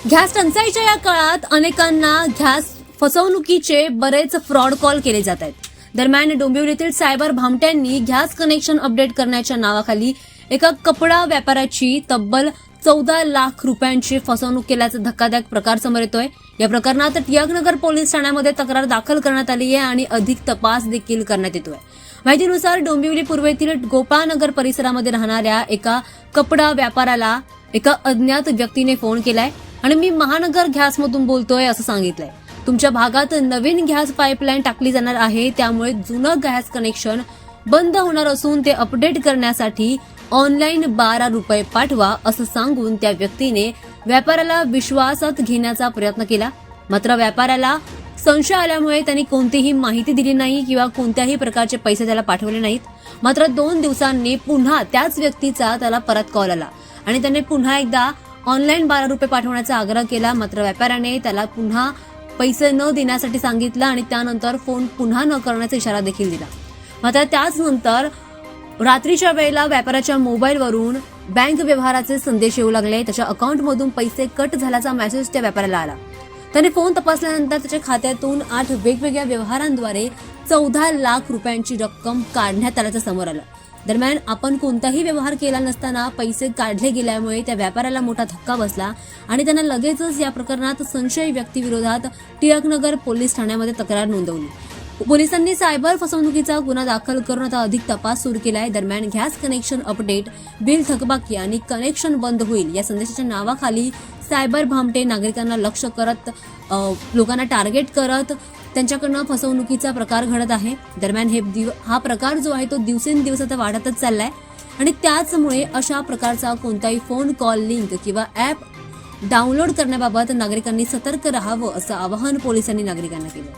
Gas टंचाईच्या या काळात अनेकांना गॅस फसवणुकीचे बरेच फ्रॉड कॉल केले जात आहेत. दरम्यान डोंबिवलीतील सायबर भामट्यांनी गॅस कनेक्शन अपडेट करण्याच्या नावाखाली एका कपडा व्यापाऱ्याची तब्बल 14 लाख रुपयांची फसवणूक केल्याचा धक्कादायक प्रकार समोर येतोय. या प्रकरणात टिळकनगर पोलीस ठाण्यामध्ये तक्रार दाखल करण्यात आली आहे आणि अधिक तपास देखील करण्यात येतोय. माहितीनुसार डोंबिवली पूर्वेतील गोपाळनगर परिसरामध्ये राहणाऱ्या एका कपडा व्यापाऱ्याला एका अज्ञात व्यक्तीने फोन केलाय आणि मी महानगर गॅसमधून बोलतोय असं सांगितलंय. तुमच्या भागात नवीन गॅस पाईपलाईन टाकली जाणार आहे, त्यामुळे जुनं गॅस कनेक्शन बंद होणार असून ते अपडेट करण्यासाठी ऑनलाईन 12 रुपये पाठवा असं सांगून त्या व्यक्तीने व्यापाऱ्याला विश्वासात घेण्याचा प्रयत्न केला. मात्र व्यापाऱ्याला संशय आल्यामुळे त्यांनी कोणतीही माहिती दिली नाही किंवा कोणत्याही प्रकारचे पैसे त्याला पाठवले नाहीत. मात्र 2 दिवसांनी पुन्हा त्याच व्यक्तीचा त्याला परत कॉल आला आणि त्याने पुन्हा एकदा ऑनलाईन 12 रुपये पाठवण्याचा आग्रह केला. मात्र व्यापाऱ्याने त्याला पुन्हा पैसे न देण्यासाठी सांगितलं आणि त्यानंतर फोन पुन्हा न करण्याचा इशारा देखील दिला. मात्र त्याचनंतर रात्रीच्या वेळेला व्यापाऱ्याच्या मोबाईलवरून बँक व्यवहाराचे संदेश येऊ लागले. त्याच्या अकाउंटमधून पैसे कट झाल्याचा मेसेज त्या व्यापाऱ्याला आला. त्याने फोन तपासल्यानंतर त्याच्या खात्यातून 8 वेगवेगळ्या व्यवहारांद्वारे 14 लाख रुपयांची रक्कम काढण्यात आल्याचं समोर आलं. दरम्यान आपण कोणताही व्यवहार केला नसताना पैसे काढले गेल्यामुळे त्या व्यापाऱ्याला मोठा धक्का बसला आणि त्यानं लगेचच या प्रकरणात संशयी व्यक्तीविरोधात टिळकनगर पोलीस ठाण्यामध्ये तक्रार नोंदवली. पोलिसांनी सायबर फसवणुकीचा गुन्हा दाखल करून आता अधिक तपास सुरू केलाय. दरम्यान गॅस कनेक्शन अपडेट, बिल थकबाकी आणि कनेक्शन बंद होईल या संदेशाच्या नावाखाली सायबर भामटे नागरिकांना लक्ष्य करत लोकांना टार्गेट करत त्यांच्याकडनं फसवणुकीचा प्रकार घडत आहे. दरम्यान हा प्रकार जो आहे तो दिवसेंदिवस आता वाढतच चाललाय आणि त्याचमुळे अशा प्रकारचा कोणताही फोन कॉल, लिंक किंवा ऍप डाउनलोड करण्याबाबत नागरिकांनी सतर्क राहावं असं आवाहन पोलिसांनी नागरिकांना केलं.